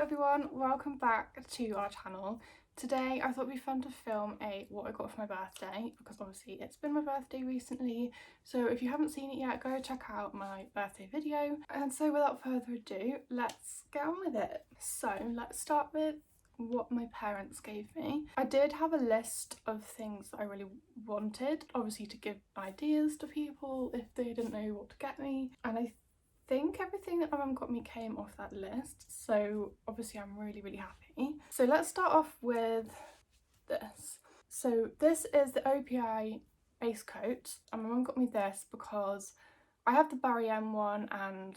everyone, welcome back to our channel. Today I thought it'd be fun to film a what I got for my birthday, because obviously it's been my birthday recently, so if you haven't seen it yet, go check out my birthday video. And so without further ado, let's get on with it. So let's start with what my parents gave me. I did have a list of things that I really wanted, obviously to give ideas to people if they didn't know what to get me, and I think everything that my mum got me came off that list, so obviously I'm really happy. So let's start off with this. So this is the OPI base coat, and my mum got me this because I have the Barry M one and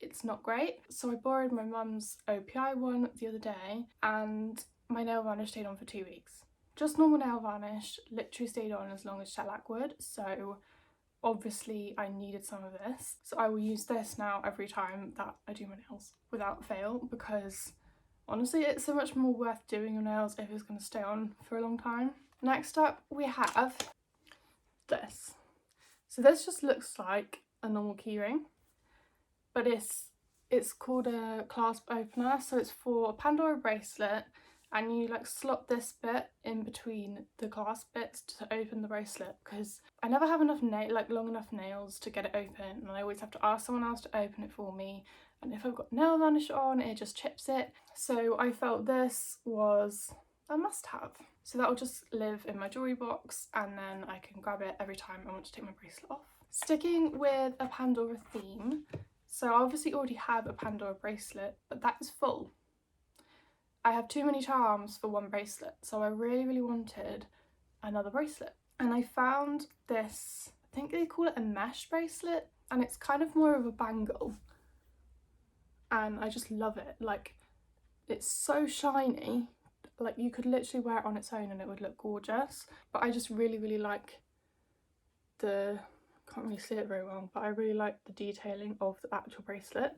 it's not great, so I borrowed my mum's OPI one the other day and my nail varnish stayed on for 2 weeks. Just normal nail varnish, literally stayed on as long as shellac would, so obviously I needed some of this. So I will use this now every time that I do my nails without fail, because honestly it's so much more worth doing your nails if it's going to stay on for a long time. Next up we have this. So this just looks like a normal keyring, but it's called a clasp opener, so it's for a Pandora bracelet, and you like slot this bit in between the clasp bits to open the bracelet, because I never have enough long enough nails to get it open, and I always have to ask someone else to open it for me, and if I've got nail varnish on it just chips it. So I felt this was a must-have. So that will just live in my jewellery box, and then I can grab it every time I want to take my bracelet off. Sticking with a Pandora theme, so I obviously already have a Pandora bracelet, but that is full. I have too many charms for one bracelet, so I really wanted another bracelet. And I found this, I think they call it a mesh bracelet, and it's kind of more of a bangle. And I just love it. Like, it's so shiny, like you could literally wear it on its own and it would look gorgeous. But I just really like can't really see it very well, but I really like the detailing of the actual bracelet.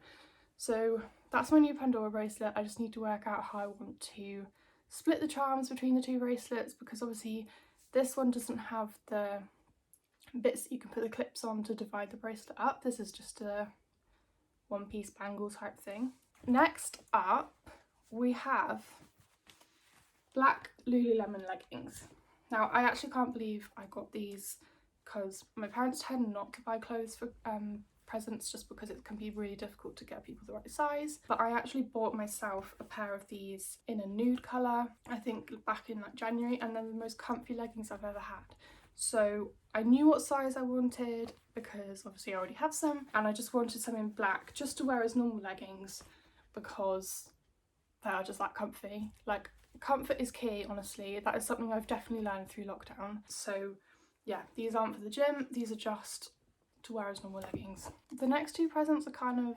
So that's my new Pandora bracelet. I just need to work out how I want to split the charms between the two bracelets, because obviously this one doesn't have the bits that you can put the clips on to divide the bracelet up. This is just a one-piece bangle type thing. Next up we have black Lululemon leggings. Now I actually can't believe I got these, because my parents tend not to buy clothes for presents just because it can be really difficult to get people the right size, but I actually bought myself a pair of these in a nude colour, I think back in like January, and they're the most comfy leggings I've ever had. So I knew what size I wanted because obviously I already have some, and I just wanted some in black just to wear as normal leggings because they are just that comfy. Like, comfort is key, honestly. That is something I've definitely learned through lockdown. So yeah, these aren't for the gym, these are just to wear as normal leggings. The next two presents are kind of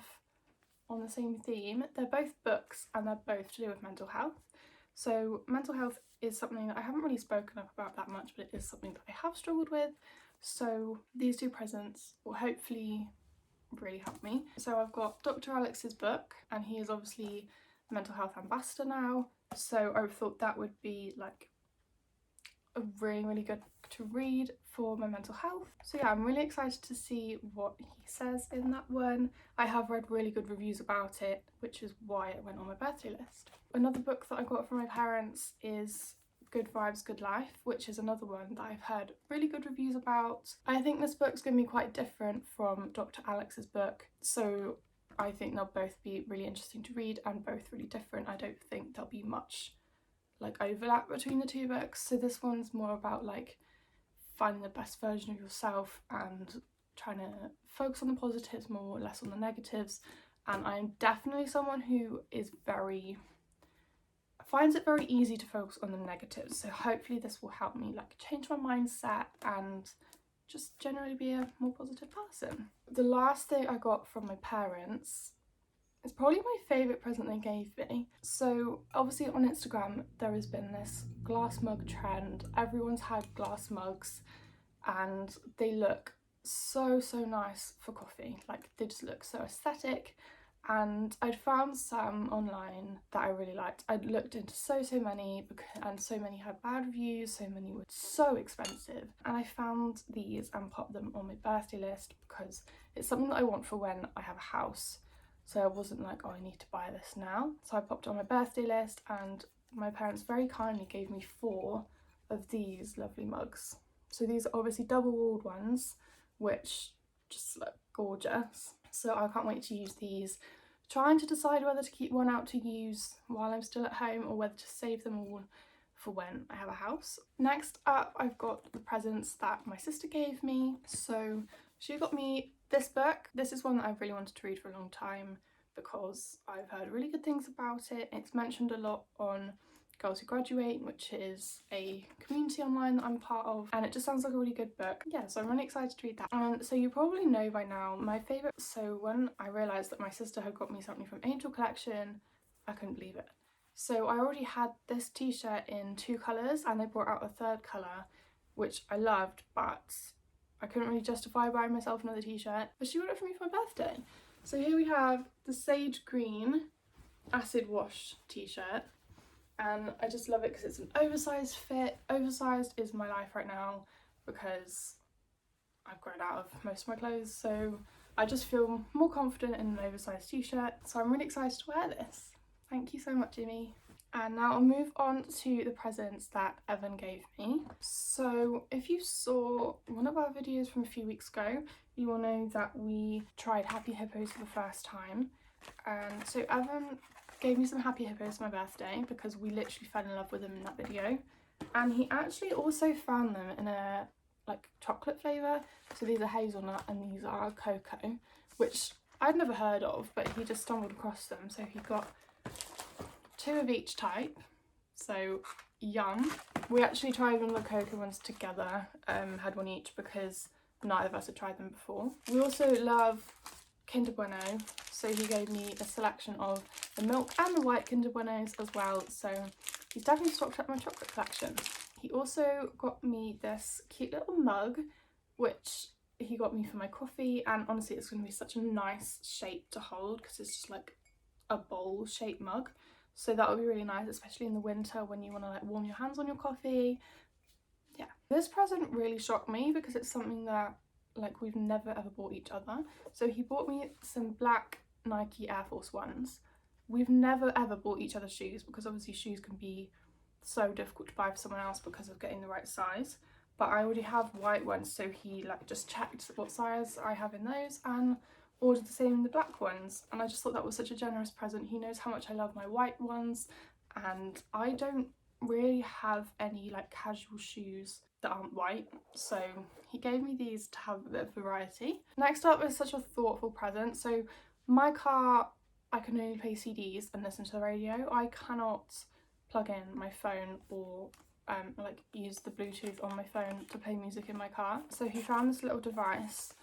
on the same theme. They're both books and they're both to do with mental health. So mental health is something that I haven't really spoken up about that much, but it is something that I have struggled with. So these two presents will hopefully really help me. So I've got Dr. Alex's book, and he is obviously a mental health ambassador now. So I thought that would be like a really good to read for my mental health. So yeah, I'm really excited to see what he says in that one. I have read really good reviews about it, which is why it went on my birthday list. Another book that I got from my parents is Good Vibes, Good Life, which is another one that I've heard really good reviews about. I think this book's going to be quite different from Dr. Alex's book, so I think they'll both be really interesting to read and both really different. I don't think there'll be much like overlap between the two books. So this one's more about like finding the best version of yourself and trying to focus on the positives more, less on the negatives. And I'm definitely someone who finds it very easy to focus on the negatives, so hopefully this will help me like change my mindset and just generally be a more positive person. The last thing I got from my parents, it's probably my favourite present they gave me. So obviously on Instagram there has been this glass mug trend. Everyone's had glass mugs and they look so nice for coffee. Like, they just look so aesthetic, and I'd found some online that I really liked. I'd looked into so many, and so many had bad reviews, so many were so expensive, and I found these and popped them on my birthday list because it's something that I want for when I have a house. so I wasn't like, oh, I need to buy this now. So I popped it on my birthday list, and my parents very kindly gave me 4 of these lovely mugs. So these are obviously double-walled ones, which just look gorgeous. So I can't wait to use these. Trying to decide whether to keep one out to use while I'm still at home or whether to save them all for when I have a house. Next up, I've got the presents that my sister gave me. So she got me this book. This is one that I've really wanted to read for a long time because I've heard really good things about it. It's mentioned a lot on Girls Who Graduate, which is a community online that I'm part of, and it just sounds like a really good book. Yeah, so I'm really excited to read that. So you probably know by now my favourite. So when I realised that my sister had got me something from Angelle Collection, I couldn't believe it. So I already had this t-shirt in 2 colours, and they brought out a 3rd colour, which I loved, but I couldn't really justify buying myself another t-shirt, but she got it for me for my birthday. So here we have the sage green acid wash t-shirt, and I just love it because it's an oversized fit. Oversized is my life right now because I've grown out of most of my clothes, so I just feel more confident in an oversized t-shirt. So I'm really excited to wear this. Thank you so much, Jimmy. And now I'll move on to the presents that Evan gave me. So if you saw one of our videos from a few weeks ago, you will know that we tried Happy Hippos for the first time. And so Evan gave me some Happy Hippos for my birthday because we literally fell in love with them in that video. And he actually also found them in a like chocolate flavour. So these are hazelnut and these are cocoa, which I'd never heard of, but he just stumbled across them. So he got 2 of each type, so yum. We actually tried one of the cocoa ones together, had one each because neither of us had tried them before. We also love Kinder Bueno, so he gave me a selection of the milk and the white Kinder Buenos as well, so he's definitely stocked up my chocolate collection. He also got me this cute little mug, which he got me for my coffee, and honestly it's going to be such a nice shape to hold because it's just like a bowl shaped mug. So that would be really nice, especially in the winter when you want to like warm your hands on your coffee. Yeah. This present really shocked me because it's something that like we've never ever bought each other. So he bought me some black Nike Air Force Ones. We've never ever bought each other shoes because obviously shoes can be so difficult to buy for someone else because of getting the right size. But I already have white ones, so he like just checked what size I have in those and ordered the same in the black ones, and I just thought that was such a generous present. He knows how much I love my white ones, and I don't really have any like casual shoes that aren't white, so he gave me these to have a bit of variety. Next up is such a thoughtful present. So my car, I can only play CDs and listen to the radio. I cannot plug in my phone or like use the Bluetooth on my phone to play music in my car. So he found this little device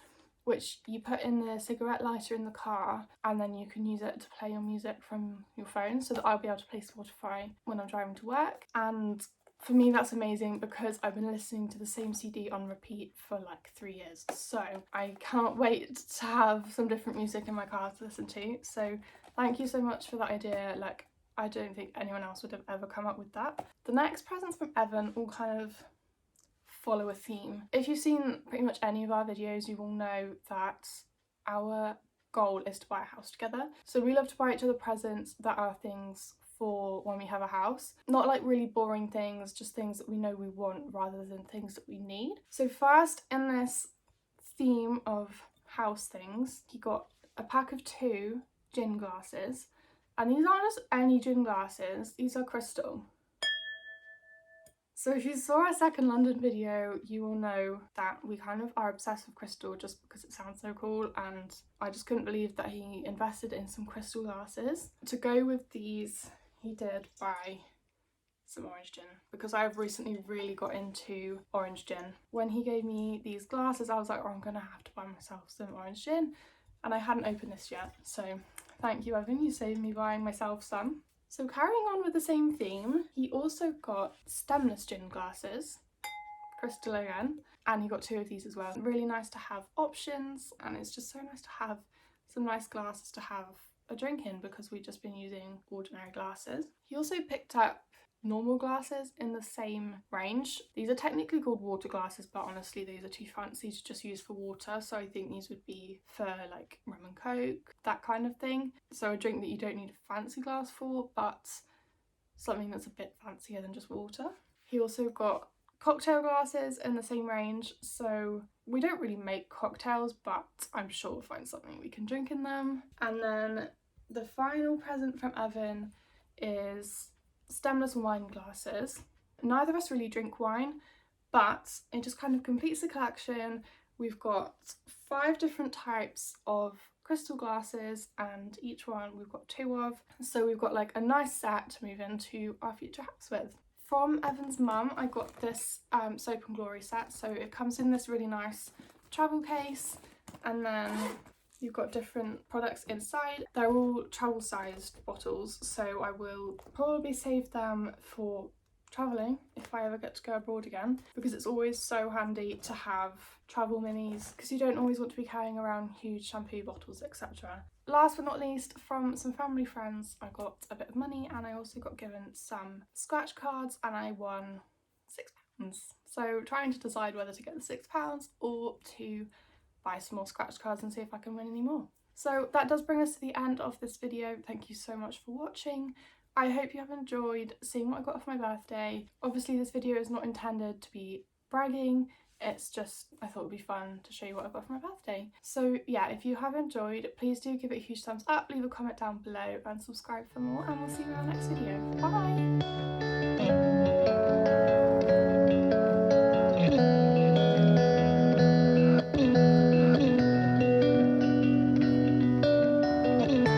which you put in the cigarette lighter in the car, and then you can use it to play your music from your phone, so that I'll be able to play Spotify when I'm driving to work. And for me that's amazing because I've been listening to the same CD on repeat for like 3 years, so I can't wait to have some different music in my car to listen to. So thank you so much for that idea. Like, I don't think anyone else would have ever come up with that. The next presents from Evan all kind of follow a theme. If you've seen pretty much any of our videos, you will know that our goal is to buy a house together. So we love to buy each other presents that are things for when we have a house. Not like really boring things, just things that we know we want rather than things that we need. So first, in this theme of house things, he got a pack of 2 gin glasses. And these aren't just any gin glasses, these are crystal. So if you saw our second London video, you will know that we kind of are obsessed with crystal just because it sounds so cool, and I just couldn't believe that he invested in some crystal glasses. To go with these, he did buy some orange gin because I've recently really got into orange gin. When he gave me these glasses, I was like, oh, I'm gonna have to buy myself some orange gin, and I hadn't opened this yet, so thank you, Evan, you saved me buying myself some. So carrying on with the same theme, he also got stemless gin glasses, crystal again, and he got 2 of these as well. Really nice to have options, and it's just so nice to have some nice glasses to have a drink in because we've just been using ordinary glasses. He also picked up normal glasses in the same range. These are technically called water glasses, but honestly these are too fancy to just use for water, so I think these would be for like rum and coke, that kind of thing. So a drink that you don't need a fancy glass for, but something that's a bit fancier than just water. He also got cocktail glasses in the same range, so we don't really make cocktails, but I'm sure we'll find something we can drink in them. And then the final present from Evan is stemless wine glasses. Neither of us really drink wine, but it just kind of completes the collection. We've got 5 different types of crystal glasses, and each one we've got 2 of, so we've got like a nice set to move into our future house with. From Evan's mum I got this Soap and Glory set, so it comes in this really nice travel case, and then you've got different products inside. They're all travel sized bottles, so I will probably save them for travelling if I ever get to go abroad again, because it's always so handy to have travel minis because you don't always want to be carrying around huge shampoo bottles, etc. Last but not least, from some family friends I got a bit of money, and I also got given some scratch cards and I won £6. So trying to decide whether to get the £6 or to buy some more scratch cards and see if I can win any more. So that does bring us to the end of this video. Thank you so much for watching. I hope you have enjoyed seeing what I got for my birthday. Obviously this video is not intended to be bragging, it's just I thought it would be fun to show you what I got for my birthday. So yeah, if you have enjoyed, please do give it a huge thumbs up, leave a comment down below and subscribe for more, and we'll see you in our next video. Bye!